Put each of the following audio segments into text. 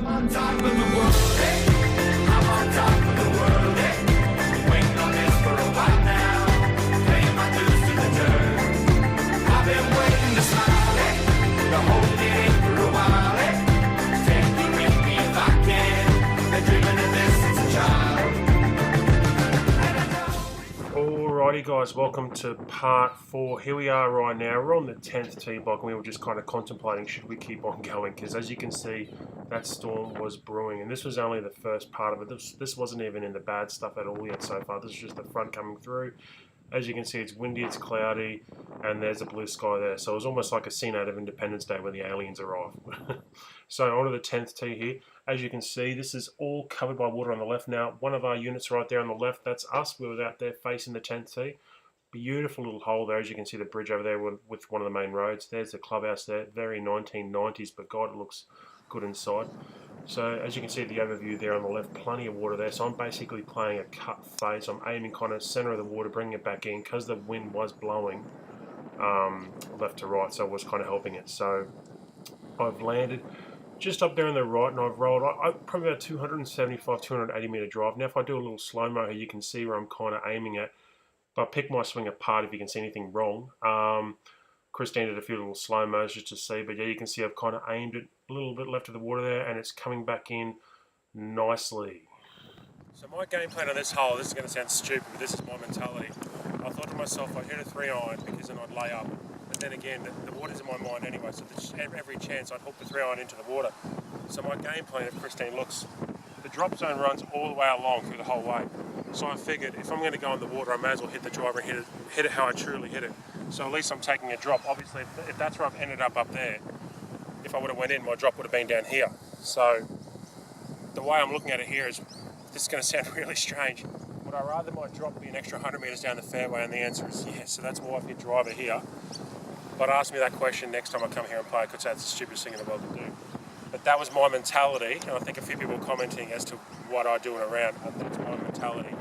on top of the world, hey. I'm on top of the world, hey. Waiting on this for a while now. Paying my dues to the dirt. I've been waiting to smile, hey. To hold it in for a while, hey. Take you with me if I can. Been dreaming of this since a child. Alrighty guys, welcome to part 4. Here we are right now, we're on the 10th tee block and we were just kind of contemplating should we keep on going, because as you can see that storm was brewing and this was only the first part of it. This wasn't even in the bad stuff at all yet so far. This is just the front coming through. As you can see, it's windy, it's cloudy, and there's a blue sky there. So it was almost like a scene out of Independence Day when the aliens arrive. So onto the 10th tee here. As you can see, this is all covered by water on the left now. One of our units right there on the left, that's us. We were out there facing the 10th tee. Beautiful little hole there. As you can see, the bridge over there with one of the main roads. There's the clubhouse there. Very 1990s, but God, it looks good inside. So as you can see the overview there on the left, plenty of water there. So I'm basically playing a cut fade. So I'm aiming kind of center of the water, bringing it back in because the wind was blowing left to right. So it was kind of helping it. So I've landed just up there on the right and I've rolled probably about 275, 280 meter drive. Now if I do a little slow-mo here, you can see where I'm kind of aiming at. But I pick my swing apart if you can see anything wrong. Christine did a few little slow-mos just to see, but yeah, you can see I've kind of aimed it a little bit left of the water there and it's coming back in nicely. So my game plan on this hole, this is going to sound stupid, but this is my mentality. I thought to myself I'd hit a 3-iron because then I'd lay up. But then again, the water's in my mind anyway, so there's every chance I'd hook the 3-iron into the water. So my game plan, if Christine looks, the drop zone runs all the way along through the whole way. So I figured if I'm going to go in the water, I may as well hit the driver and hit it how I truly hit it. So at least I'm taking a drop. Obviously, if that's where I've ended up there, if I would have went in, my drop would have been down here. So the way I'm looking at it here is, this is going to sound really strange. Would I rather my drop be an extra 100 metres down the fairway? And the answer is yes. So that's why I've hit driver here. But ask me that question next time I come here and play, because that's the stupidest thing in the world to do. But that was my mentality, and I think a few people commenting as to what I do in a round. That's my mentality.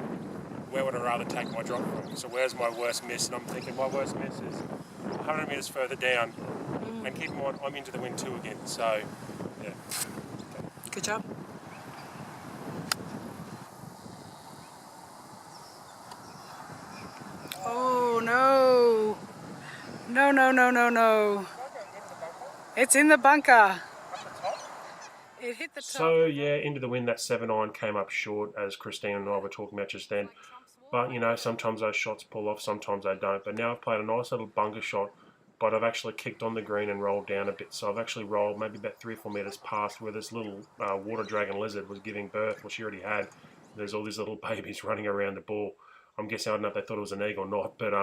Where would I rather take my drop from? So where's my worst miss? And I'm thinking my worst miss is 100 metres further down. And keep in mind, I'm into the wind too again. So, yeah. Okay. Good job. Oh no. No, no, no, no, no. It's in the bunker. It hit the top. So yeah, into the wind, that 7-iron came up short, as Christine and I were talking about just then. But you know, sometimes those shots pull off, sometimes they don't. But now I've played a nice little bunker shot, but I've actually kicked on the green and rolled down a bit. So I've actually rolled maybe about 3 or 4 metres past where this little water dragon lizard was giving birth. Well, she already had. There's all these little babies running around the ball. I'm guessing, I don't know if they thought it was an egg or not, but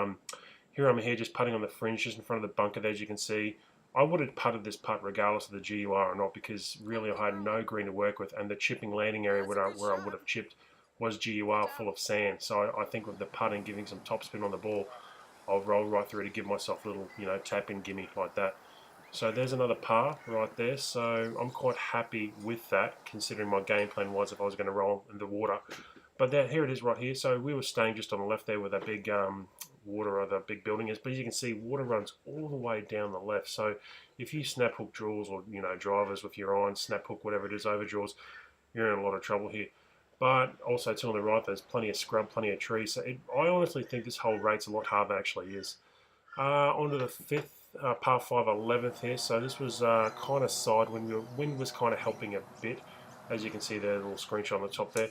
here I'm here just putting on the fringe just in front of the bunker there, as you can see. I would have putted this putt regardless of the GUR or not, because really I had no green to work with, and the chipping landing area where I would have chipped was GUR full of sand. So I think with the putting, giving some topspin on the ball, I'll roll right through to give myself a little, you know, tap in gimme like that. So there's another par right there. So I'm quite happy with that, considering my game plan was if I was going to roll in the water. But here it is right here. So we were staying just on the left there where that big water or the big building is. But as you can see, water runs all the way down the left. So if you snap hook draws or, you know, drivers with your iron, snap hook, whatever it is, over draws, you're in a lot of trouble here. But also to on the right, there's plenty of scrub, plenty of trees. So I honestly think this whole rate's a lot harder than it actually is. Onto the 5th, par 5, 11th here. So this was kind of side when the wind was kind of helping a bit. As you can see there, a little screenshot on the top there.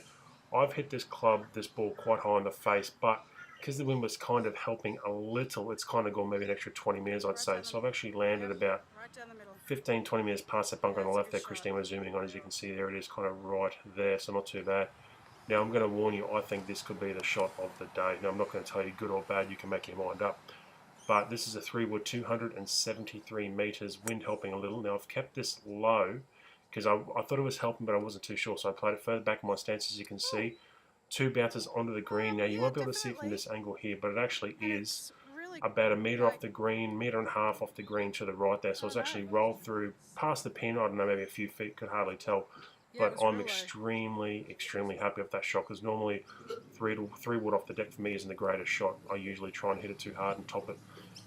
I've hit this ball quite high in the face, but because the wind was kind of helping a little, it's kind of gone maybe an extra 20 metres, I'd say. So I've actually landed about 15, 20 metres past that bunker on the left there. Christine was zooming on, as you can see there it is, kind of right there, so not too bad. Now I'm going to warn you, I think this could be the shot of the day. Now I'm not going to tell you good or bad, you can make your mind up. But this is a 3-wood, 273 metres, wind helping a little. Now I've kept this low, because I thought it was helping, but I wasn't too sure. So I played it further back in my stance, as you can see. 2 bounces onto the green. Now you won't be able to see it from this angle here, but it actually is about 1 metre off the green, 1.5 metres off the green to the right there. So it's actually rolled through past the pin. I don't know, maybe a few feet, could hardly tell. But I'm extremely, extremely happy with that shot, because normally 3 wood off the deck for me isn't the greatest shot. I usually try and hit it too hard and top it.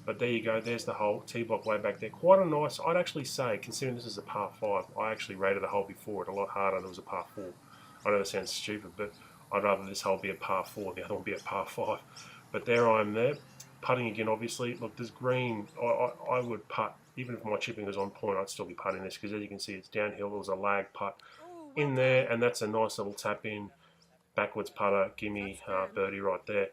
But there you go, there's the hole, T-block way back there. Quite a nice, I'd actually say, considering this is a par 5, I actually rated the hole before it a lot harder than it was a par 4. I know that sounds stupid, but I'd rather this hole be a par 4 and the other one be a par 5. But there I am there, putting again obviously. Look, this green, I would putt, even if my chipping was on point, I'd still be putting this, because as you can see it's downhill, there was a lag putt in there, and that's a nice little tap in, backwards putter, gimme birdie right there.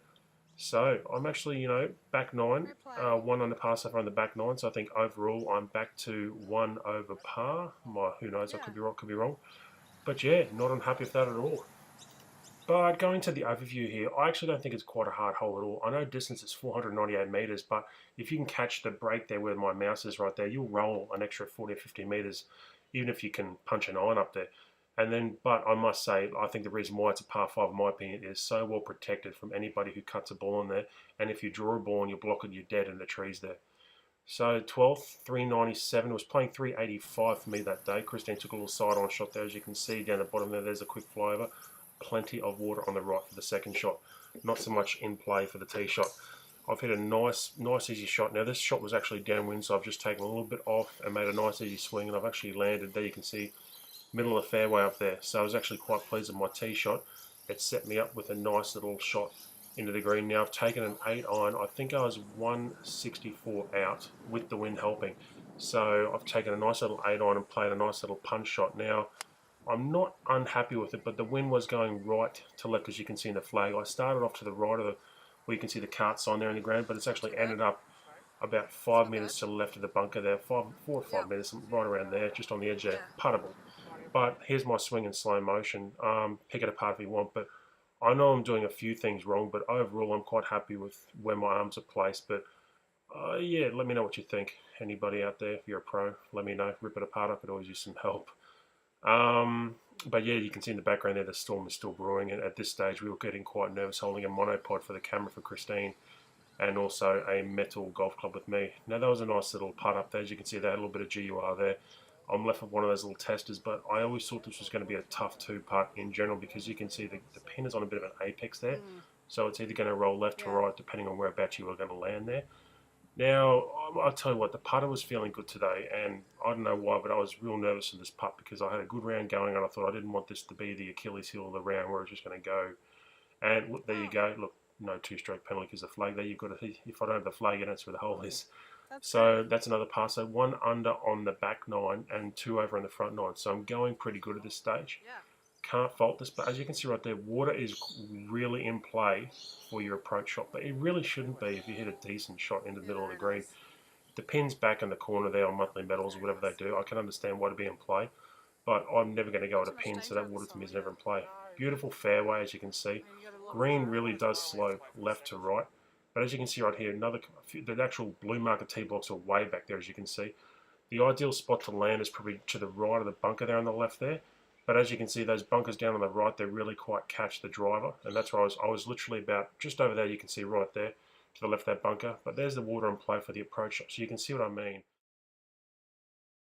So I'm actually, back 9, 1 under par so far on the back 9. So I think overall I'm back to 1 over par. Who knows? I could be right, could be wrong. But yeah, not unhappy with that at all. But going to the overview here, I actually don't think it's quite a hard hole at all. I know distance is 498 meters, but if you can catch the break there where my mouse is right there, you'll roll an extra 40 or 50 meters, even if you can punch an iron up there. And then, but I must say, I think the reason why it's a par 5, in my opinion, is so well protected from anybody who cuts a ball in there. And if you draw a ball and you block it, you're dead in the trees there. So 12th, 397, was playing 385 for me that day. Christine took a little side-on shot there, as you can see down the bottom there. There's a quick flyover. Plenty of water on the right for the second shot. Not so much in play for the tee shot. I've hit a nice easy shot. Now this shot was actually downwind, so I've just taken a little bit off and made a nice easy swing, and I've actually landed there. You can see middle of the fairway up there. So I was actually quite pleased with my tee shot. It set me up with a nice little shot into the green. Now I've taken an 8 iron. I think I was 164 out with the wind helping. So I've taken a nice little 8 iron and played a nice little punch shot. Now I'm not unhappy with it, but the wind was going right to left, as you can see in the flag. I started off to the right of the, where you can see the cart sign there in the ground, but it's actually ended up about 5 meters to the left of the bunker there, 4 or 5 meters, right around there, just on the edge there, puttable. But here's my swing in slow motion. Pick it apart if you want, but I know I'm doing a few things wrong, but overall I'm quite happy with where my arms are placed. But yeah, let me know what you think. Anybody out there, if you're a pro, let me know. Rip it apart, I could always use some help. But yeah, you can see in the background there the storm is still brewing, and at this stage we were getting quite nervous holding a monopod for the camera for Christine, and also a metal golf club with me. Now that was a nice little putt up there, as you can see there, a little bit of GUR there. I'm left with one of those little testers, but I always thought this was going to be a tough 2-putt in general, because you can see the pin is on a bit of an apex there, so it's either going to roll left or right depending on whereabouts you are going to land there. Now, I'll tell you what, the putter was feeling good today, and I don't know why, but I was real nervous in this putt because I had a good round going, and I thought I didn't want this to be the Achilles heel of the round where it's just going to go. And look, there you go. Look, no 2-stroke penalty because the flag there. You've got to, if I don't have the flag, you don't see where the hole is. So that's another pass. So 1 under on the back 9 and 2 over on the front 9. So I'm going pretty good at this stage. Can't fault this, but as you can see right there, water is really in play for your approach shot, but it really shouldn't be if you hit a decent shot into the middle of the green. The pin's back in the corner there on monthly medals or whatever they do. I can understand why to be in play, but I'm never going to go at a pin, so that water to me is never in play. Beautiful fairway, as you can see. Green really does slope left to right, but as you can see right here, the actual blue marker tee blocks are way back there, as you can see. The ideal spot to land is probably to the right of the bunker there on the left there. But as you can see, those bunkers down on the right, they really quite catch the driver. And that's where I was literally about just over there, you can see right there to the left of that bunker. But there's the water in play for the approach shot. So you can see what I mean.